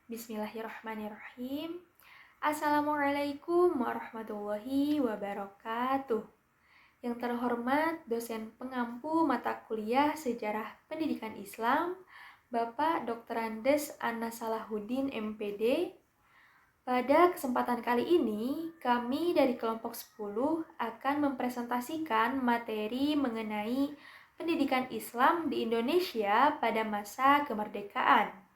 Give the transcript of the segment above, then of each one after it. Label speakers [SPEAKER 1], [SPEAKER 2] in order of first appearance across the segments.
[SPEAKER 1] Bismillahirrahmanirrahim. Assalamualaikum warahmatullahi wabarakatuh. Yang terhormat dosen pengampu mata kuliah Sejarah Pendidikan Islam, Bapak Dr. Andes Anna Salahuddin MPD. Pada kesempatan kali ini, kami dari kelompok 10 akan mempresentasikan materi mengenai pendidikan Islam di Indonesia pada masa kemerdekaan.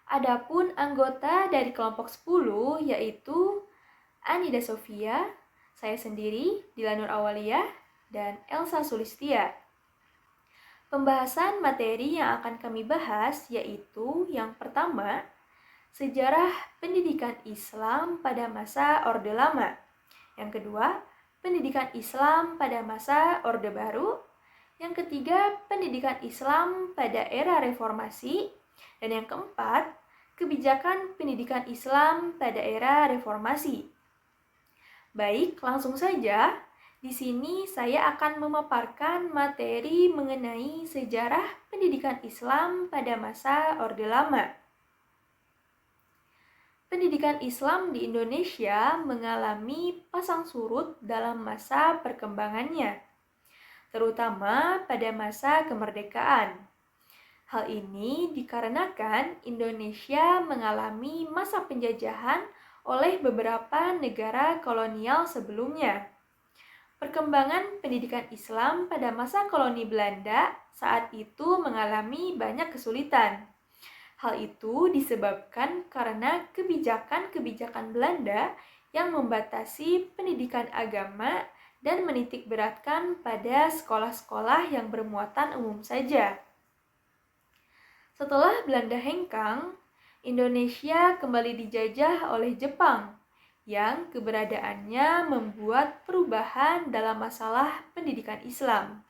[SPEAKER 1] Adapun anggota dari kelompok 10 yaitu Anida Sofia, saya sendiri, Dilanur Awalia, dan Elsa Sulistia. Pembahasan materi yang akan kami bahas yaitu yang pertama, sejarah pendidikan Islam pada masa Orde Lama. Yang kedua, pendidikan Islam pada masa Orde Baru. Yang ketiga, pendidikan Islam pada era reformasi. Dan yang keempat, kebijakan pendidikan Islam pada era reformasi. Baik, langsung saja. Di sini saya akan memaparkan materi mengenai sejarah pendidikan Islam pada masa Orde Lama. Pendidikan Islam di Indonesia mengalami pasang surut dalam masa perkembangannya, terutama pada masa kemerdekaan. Hal ini dikarenakan Indonesia mengalami masa penjajahan oleh beberapa negara kolonial sebelumnya. Perkembangan pendidikan Islam pada masa koloni Belanda saat itu mengalami banyak kesulitan. Hal itu disebabkan karena kebijakan-kebijakan Belanda yang membatasi pendidikan agama dan menitikberatkan pada sekolah-sekolah yang bermuatan umum saja. Setelah Belanda hengkang, Indonesia kembali dijajah oleh Jepang, yang keberadaannya membuat perubahan dalam masalah pendidikan Islam.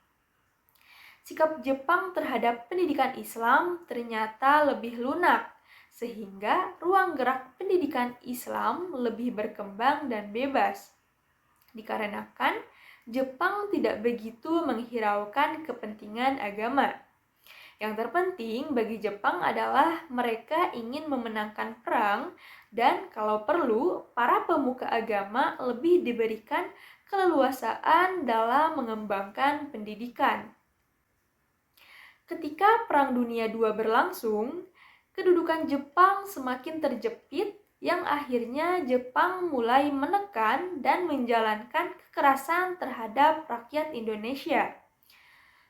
[SPEAKER 1] Sikap Jepang terhadap pendidikan Islam ternyata lebih lunak, sehingga ruang gerak pendidikan Islam lebih berkembang dan bebas. Dikarenakan Jepang tidak begitu menghiraukan kepentingan agama. Yang terpenting bagi Jepang adalah mereka ingin memenangkan perang dan kalau perlu, para pemuka agama lebih diberikan keleluasaan dalam mengembangkan pendidikan. Ketika Perang Dunia II berlangsung, kedudukan Jepang semakin terjepit yang akhirnya Jepang mulai menekan dan menjalankan kekerasan terhadap rakyat Indonesia.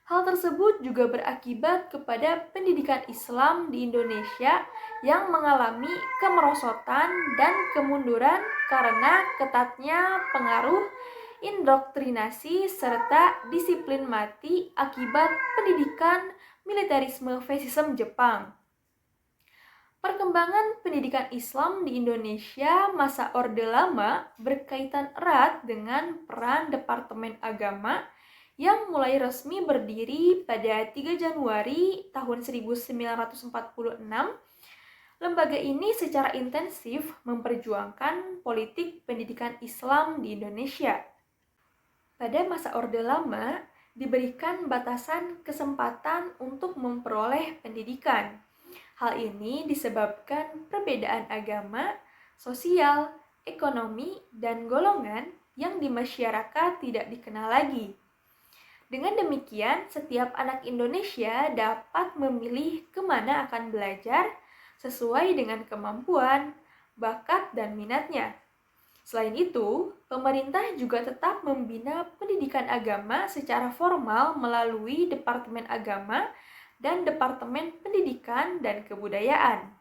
[SPEAKER 1] Hal tersebut juga berakibat kepada pendidikan Islam di Indonesia yang mengalami kemerosotan dan kemunduran karena ketatnya pengaruh indoktrinasi serta disiplin mati akibat pendidikan militerisme fasisme Jepang. Perkembangan pendidikan Islam di Indonesia masa Orde Lama berkaitan erat dengan peran Departemen Agama yang mulai resmi berdiri pada 3 Januari tahun 1946. Lembaga ini secara intensif memperjuangkan politik pendidikan Islam di Indonesia. Pada masa Orde Lama, diberikan batasan kesempatan untuk memperoleh pendidikan. Hal ini disebabkan perbedaan agama, sosial, ekonomi, dan golongan yang di masyarakat tidak dikenal lagi. Dengan demikian, setiap anak Indonesia dapat memilih kemana akan belajar sesuai dengan kemampuan, bakat, dan minatnya. Selain itu, pemerintah juga tetap membina pendidikan agama secara formal melalui Departemen Agama dan Departemen Pendidikan dan Kebudayaan.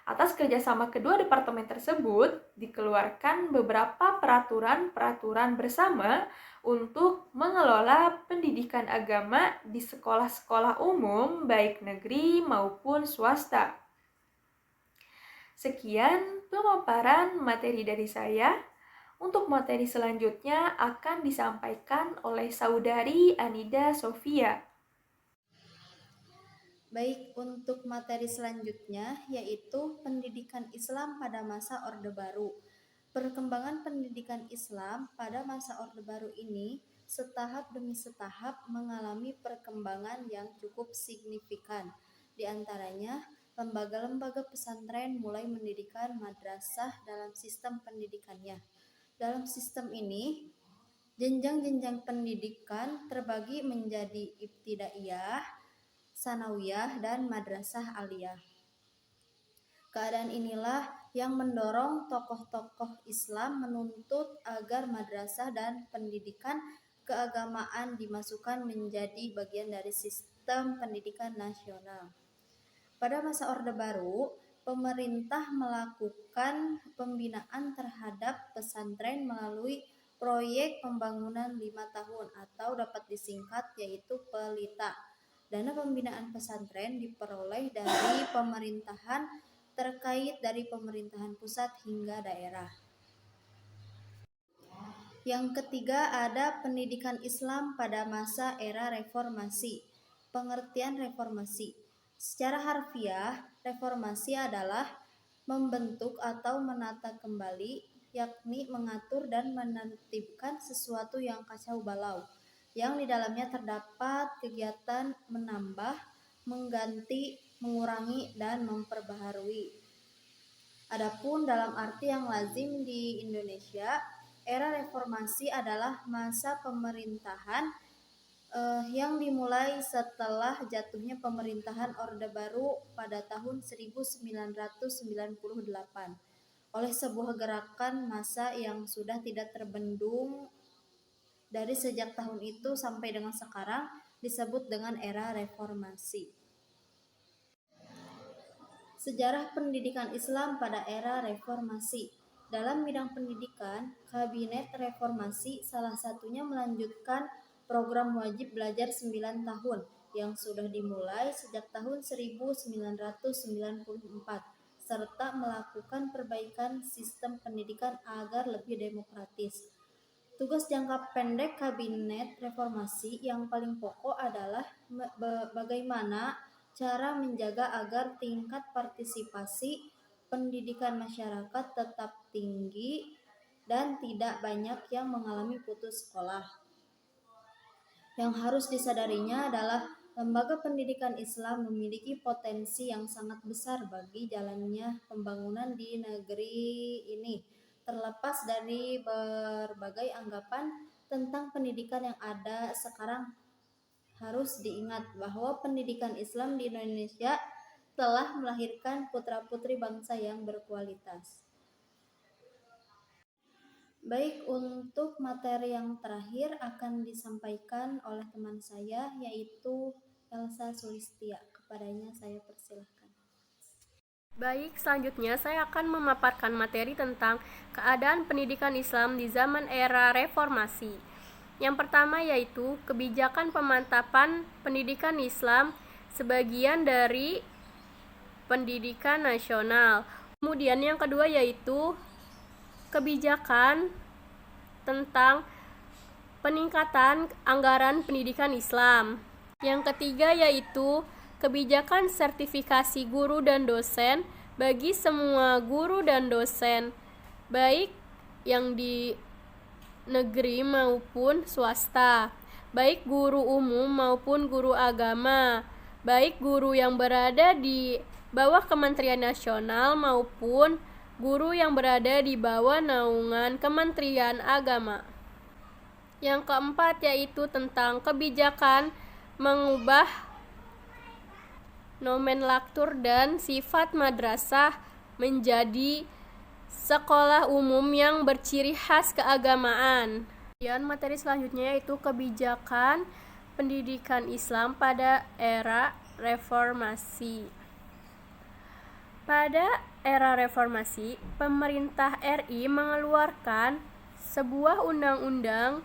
[SPEAKER 1] Atas kerjasama kedua departemen tersebut, dikeluarkan beberapa peraturan-peraturan bersama untuk mengelola pendidikan agama di sekolah-sekolah umum, baik negeri maupun swasta. Sekian pemaparan materi dari saya. Untuk materi selanjutnya akan disampaikan oleh Saudari Anida Sofia.
[SPEAKER 2] Baik, untuk materi selanjutnya yaitu pendidikan Islam pada masa Orde Baru. Perkembangan pendidikan Islam pada masa Orde Baru ini setahap demi setahap mengalami perkembangan yang cukup signifikan. Di antaranya, lembaga-lembaga pesantren mulai mendirikan madrasah dalam sistem pendidikannya. Dalam sistem ini, jenjang-jenjang pendidikan terbagi menjadi ibtidaiyah, sanawiyah, dan madrasah aliyah. Keadaan inilah yang mendorong tokoh-tokoh Islam menuntut agar madrasah dan pendidikan keagamaan dimasukkan menjadi bagian dari sistem pendidikan nasional. Pada masa Orde Baru, pemerintah melakukan pembinaan terhadap pesantren melalui proyek pembangunan 5 tahun atau dapat disingkat yaitu PELITA. Dana pembinaan pesantren diperoleh dari pemerintahan terkait dari pemerintahan pusat hingga daerah. Yang ketiga ada pendidikan Islam pada masa era reformasi. Pengertian reformasi. Secara harfiah, reformasi adalah membentuk atau menata kembali, yakni mengatur dan menertibkan sesuatu yang kacau balau, yang di dalamnya terdapat kegiatan menambah, mengganti, mengurangi, dan memperbaharui. Adapun dalam arti yang lazim di Indonesia, era reformasi adalah masa pemerintahan yang dimulai setelah jatuhnya pemerintahan Orde Baru pada tahun 1998 oleh sebuah gerakan massa yang sudah tidak terbendung dari sejak tahun itu sampai dengan sekarang disebut dengan era reformasi. Sejarah pendidikan Islam pada era reformasi. Dalam bidang pendidikan, Kabinet Reformasi salah satunya melanjutkan program wajib belajar 9 tahun yang sudah dimulai sejak tahun 1994 serta melakukan perbaikan sistem pendidikan agar lebih demokratis. Tugas jangka pendek Kabinet Reformasi yang paling pokok adalah bagaimana cara menjaga agar tingkat partisipasi pendidikan masyarakat tetap tinggi dan tidak banyak yang mengalami putus sekolah. Yang harus disadarinya adalah lembaga pendidikan Islam memiliki potensi yang sangat besar bagi jalannya pembangunan di negeri ini. Terlepas dari berbagai anggapan tentang pendidikan yang ada sekarang, harus diingat bahwa pendidikan Islam di Indonesia telah melahirkan putra-putri bangsa yang berkualitas. Baik, untuk materi yang terakhir akan disampaikan oleh teman saya yaitu Elsa Sulistia. Kepadanya saya persilahkan.
[SPEAKER 3] Baik, selanjutnya saya akan memaparkan materi tentang keadaan pendidikan Islam di zaman era reformasi. Yang pertama yaitu kebijakan pemantapan pendidikan Islam sebagian dari pendidikan nasional. Kemudian yang kedua yaitu kebijakan tentang peningkatan anggaran pendidikan Islam. Yang ketiga yaitu kebijakan sertifikasi guru dan dosen bagi semua guru dan dosen, baik yang di negeri maupun swasta, baik guru umum maupun guru agama, baik guru yang berada di bawah Kementerian Nasional maupun guru yang berada di bawah naungan Kementerian Agama. Yang keempat yaitu tentang kebijakan mengubah nomenklatur dan sifat madrasah menjadi sekolah umum yang berciri khas keagamaan. Kemudian materi selanjutnya yaitu kebijakan pendidikan Islam pada era reformasi. Pada era reformasi, pemerintah RI mengeluarkan sebuah undang-undang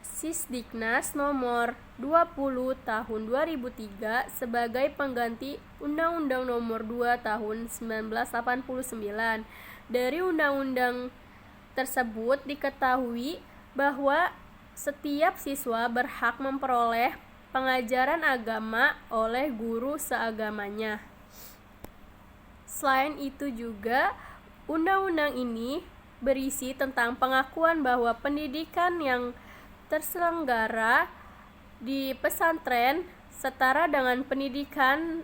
[SPEAKER 3] Sisdiknas nomor 20 tahun 2003 sebagai pengganti Undang-Undang nomor 2 tahun 1989. Dari undang-undang tersebut diketahui bahwa setiap siswa berhak memperoleh pengajaran agama oleh guru seagamanya. Selain itu juga, undang-undang ini berisi tentang pengakuan bahwa pendidikan yang terselenggara di pesantren setara dengan pendidikan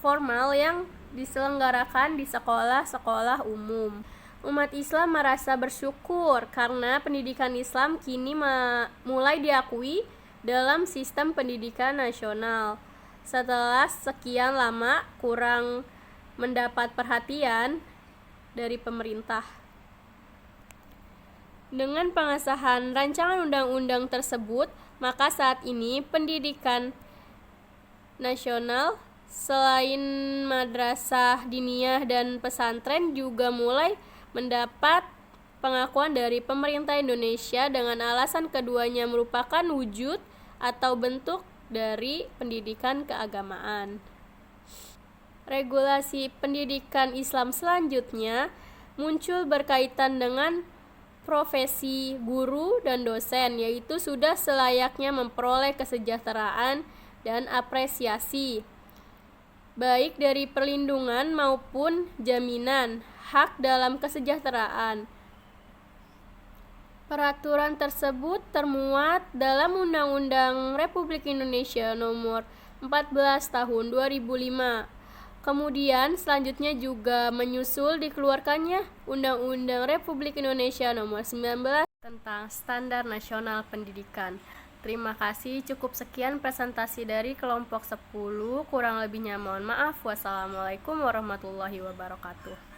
[SPEAKER 3] formal yang diselenggarakan di sekolah-sekolah umum. Umat Islam merasa bersyukur karena pendidikan Islam kini mulai diakui dalam sistem pendidikan nasional. Setelah sekian lama kurang mendapat perhatian dari pemerintah. Dengan pengesahan rancangan undang-undang tersebut, maka saat ini pendidikan nasional selain madrasah diniyah dan pesantren juga mulai mendapat pengakuan dari pemerintah Indonesia dengan alasan keduanya merupakan wujud atau bentuk dari pendidikan keagamaan. Regulasi pendidikan Islam selanjutnya muncul berkaitan dengan profesi guru dan dosen, yaitu sudah selayaknya memperoleh kesejahteraan dan apresiasi baik dari perlindungan maupun jaminan hak dalam kesejahteraan. Peraturan tersebut termuat dalam Undang-Undang Republik Indonesia Nomor 14 Tahun 2005. Kemudian selanjutnya juga menyusul dikeluarkannya Undang-Undang Republik Indonesia Nomor 19 tentang Standar Nasional Pendidikan. Terima kasih, cukup sekian presentasi dari kelompok 10, kurang lebihnya mohon maaf. Wassalamualaikum warahmatullahi wabarakatuh.